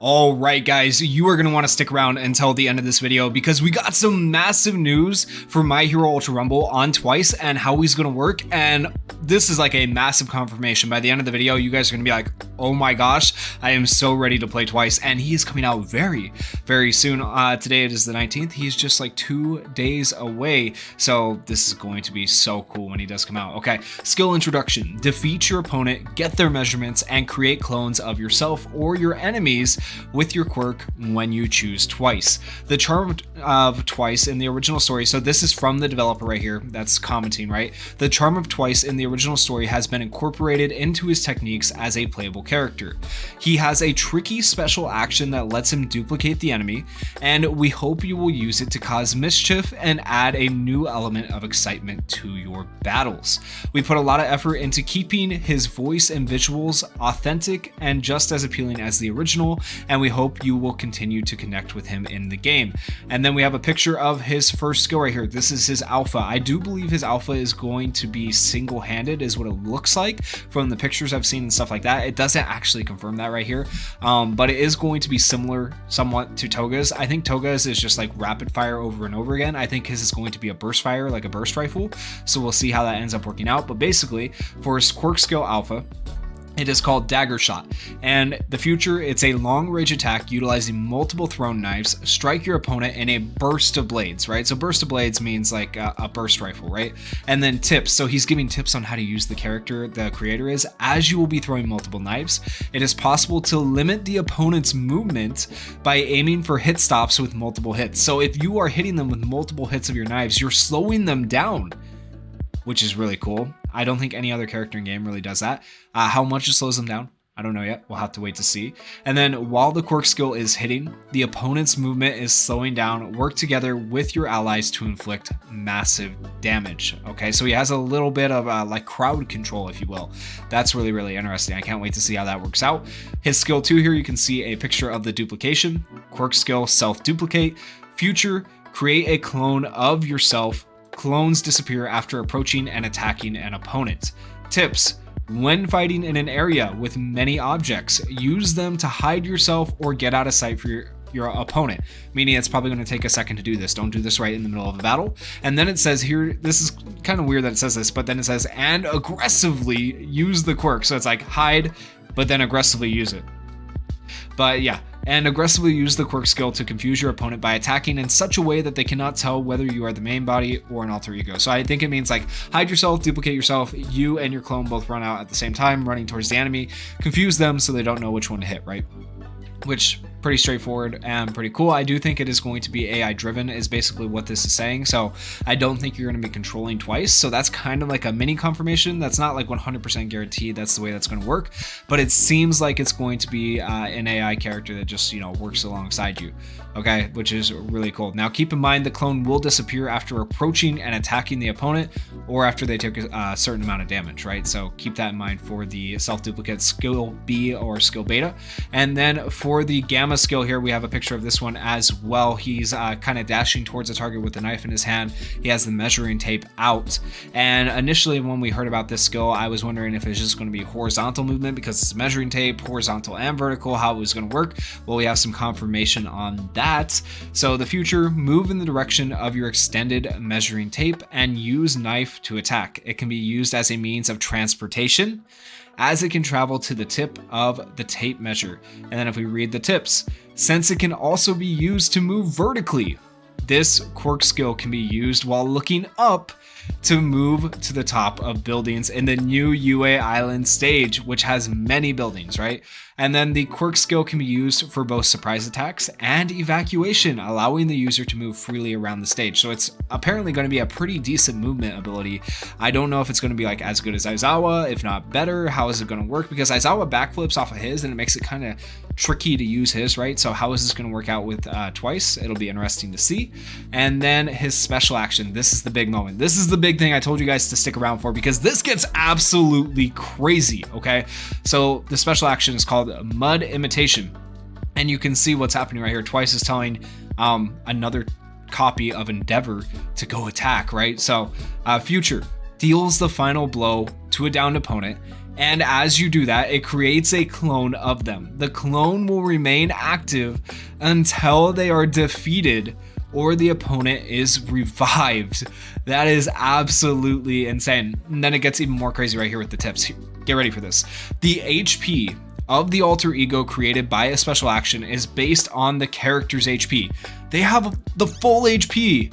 All right, guys, you are going to want to stick around until the end of this video because we got some massive news for My Hero Ultra Rumble on Twice and how he's going to work. And this is like a massive confirmation. By the end of the video, you guys are going to be like, oh my gosh, I am so ready to play Twice. And he is coming out very, very soon. Today it is the 19th. He's just like 2 days away. So this is going to be so cool when he does come out. Okay, skill introduction. Defeat your opponent, get their measurements, and create clones of yourself or your enemies with your quirk when you choose Twice. The charm of Twice in the original story, so this is from the developer right here that's commenting, right? The charm of Twice in the original story has been incorporated into his techniques as a playable character. He has a tricky special action that lets him duplicate the enemy, and we hope you will use it to cause mischief and add a new element of excitement to your battles. We put a lot of effort into keeping his voice and visuals authentic and just as appealing as the original, and we hope you will continue to connect with him in the game. And then we have a picture of his first skill right here. This is his alpha. I do believe his alpha is going to be single-handed is what it looks like from the pictures I've seen and stuff like that. It doesn't actually confirm that right here, but it is going to be similar somewhat to Toga's. I think Toga's is just like rapid fire over and over again. I think his is going to be a burst fire, like a burst rifle. So we'll see how that ends up working out. But basically, for his quirk skill alpha, it is called Dagger shot, and the future, it's a long-range attack utilizing multiple thrown knives. Strike your opponent in a burst of blades, right? So burst of blades means like a burst rifle, right? And then tips, so he's giving tips on how to use the character, the creator is, as you will be throwing multiple knives. It is possible to limit the opponent's movement by aiming for hit stops with multiple hits. So if you are hitting them with multiple hits of your knives, you're slowing them down, which is really cool. I don't think any other character in game really does that. How much it slows them down, I don't know yet. We'll have to wait to see. And then while the quirk skill is hitting, the opponent's movement is slowing down. Work together with your allies to inflict massive damage. Okay, so he has a little bit of like crowd control, if you will. That's really, really interesting. I can't wait to see how that works out. His skill 2 here, you can see a picture of the duplication. Quirk skill, self-duplicate. Future, create a clone of yourself. Clones disappear after approaching and attacking an opponent. Tips: when fighting in an area with many objects, use them to hide yourself or get out of sight for your opponent, meaning it's probably going to take a second to do this. Don't do this right in the middle of a battle. And then it says here, this is kind of weird that it says this, but then it says, and aggressively use the quirk. So it's like hide, but then aggressively use it. But yeah, and aggressively use the quirk skill to confuse your opponent by attacking in such a way that they cannot tell whether you are the main body or an alter ego. So I think it means like hide yourself, duplicate yourself, you and your clone both run out at the same time, running towards the enemy, confuse them so they don't know which one to hit, right? Which, pretty straightforward and pretty cool. I do think it is going to be AI driven is basically what this is saying. So I don't think you're going to be controlling Twice. So that's kind of like a mini confirmation. That's not like 100% guaranteed that's the way that's going to work, but it seems like it's going to be an AI character that just, you know, works alongside you. Okay, which is really cool. Now keep in mind the clone will disappear after approaching and attacking the opponent or after they took a certain amount of damage, right? So keep that in mind for the self-duplicate skill B or skill beta. And then for the gamma skill here, we have a picture of this one as well. He's kind of dashing towards a target with a knife in his hand. He has the measuring tape out. And initially when we heard about this skill, I was wondering if it's just going to be horizontal movement because it's measuring tape, horizontal and vertical, how it was going to work. Well, we have some confirmation on that. So the future, move in the direction of your extended measuring tape and use knife to attack. It can be used as a means of transportation, as it can travel to the tip of the tape measure. And then if we read the tips, since it can also be used to move vertically, this quirk skill can be used while looking up to move to the top of buildings in the new UA Island stage, which has many buildings, right? And then the quirk skill can be used for both surprise attacks and evacuation, allowing the user to move freely around the stage. So it's apparently going to be a pretty decent movement ability. I don't know if it's going to be like as good as Aizawa, if not better. How is it going to work? Because Aizawa backflips off of his and it makes it kind of tricky to use his, right? So how is this going to work out with Twice? It'll be interesting to see. And then his special action. This is the big moment. This is the big thing I told you guys to stick around for because this gets absolutely crazy, okay? So the special action is called Mud Imitation. And you can see what's happening right here. Twice is telling another copy of Endeavor to go attack, right? So future deals the final blow to a downed opponent And as you do that, it creates a clone of them. The clone will remain active until they are defeated or the opponent is revived. That is absolutely insane. And then it gets even more crazy right here with the tips. Get ready for this. The HP of the alter ego created by a special action is based on the character's HP. They have the full HP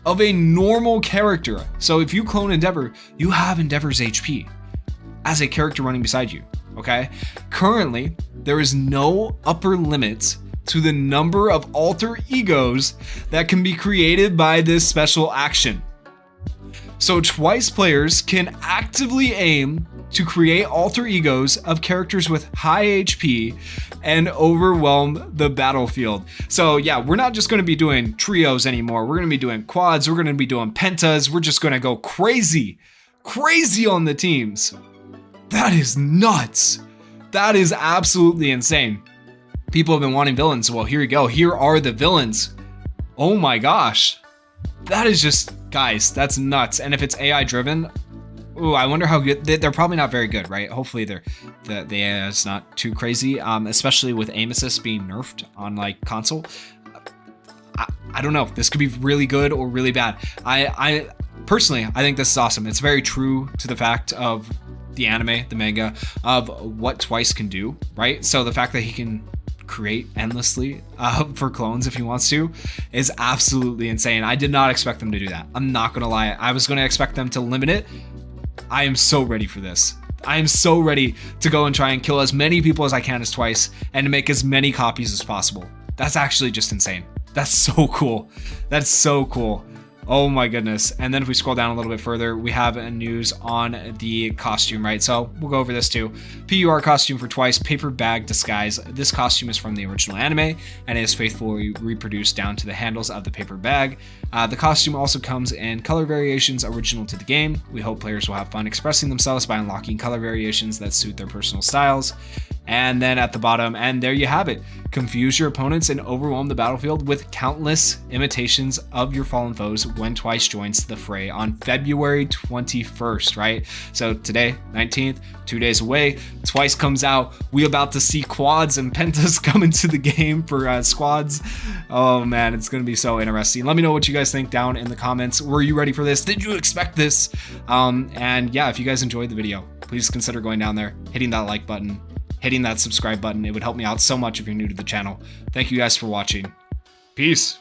of a normal character. So if you clone Endeavor, you have Endeavor's HP as a character running beside you, okay? Currently, there is no upper limit to the number of alter egos that can be created by this special action. So Twice players can actively aim to create alter egos of characters with high HP and overwhelm the battlefield. So yeah, we're not just going to be doing trios anymore. We're going to be doing quads. We're going to be doing pentas. We're just going to go crazy on the teams. That is nuts. That is absolutely insane. People have been wanting villains. Well, here you go. Here are the villains. Oh my gosh. That is just, guys, that's nuts. And if it's AI driven, ooh, I wonder how good. They're probably not very good, right? Hopefully the AI is not too crazy, especially with aim assist being nerfed on like console. I don't know. This could be really good or really bad. I personally, I think this is awesome. It's very true to the fact of the anime, the manga, of what Twice can do, right? So the fact that he can create endlessly for clones if he wants to is absolutely insane. I did not expect them to do that. I'm not gonna lie. I was gonna expect them to limit it. I am so ready for this. I am so ready to go and try and kill as many people as I can as Twice and to make as many copies as possible. That's actually just insane. That's so cool. That's so cool. Oh my goodness. And then if we scroll down a little bit further, we have a news on the costume, right? So we'll go over this too. PUR costume for Twice, paper bag disguise. This costume is from the original anime and is faithfully reproduced down to the handles of the paper bag. The costume also comes in color variations original to the game. We hope players will have fun expressing themselves by unlocking color variations that suit their personal styles. And then at the bottom, and there you have it. Confuse your opponents and overwhelm the battlefield with countless imitations of your fallen foes when Twice joins the fray on February 21st, right? So today, 19th, 2 days away, Twice comes out. We about to see quads and pentas come into the game for squads. Oh man, it's gonna be so interesting. Let me know what you guys think down in the comments. Were you ready for this? Did you expect this? And yeah, if you guys enjoyed the video, please consider going down there, hitting that like button, hitting that subscribe button. It would help me out so much if you're new to the channel. Thank you guys for watching. Peace.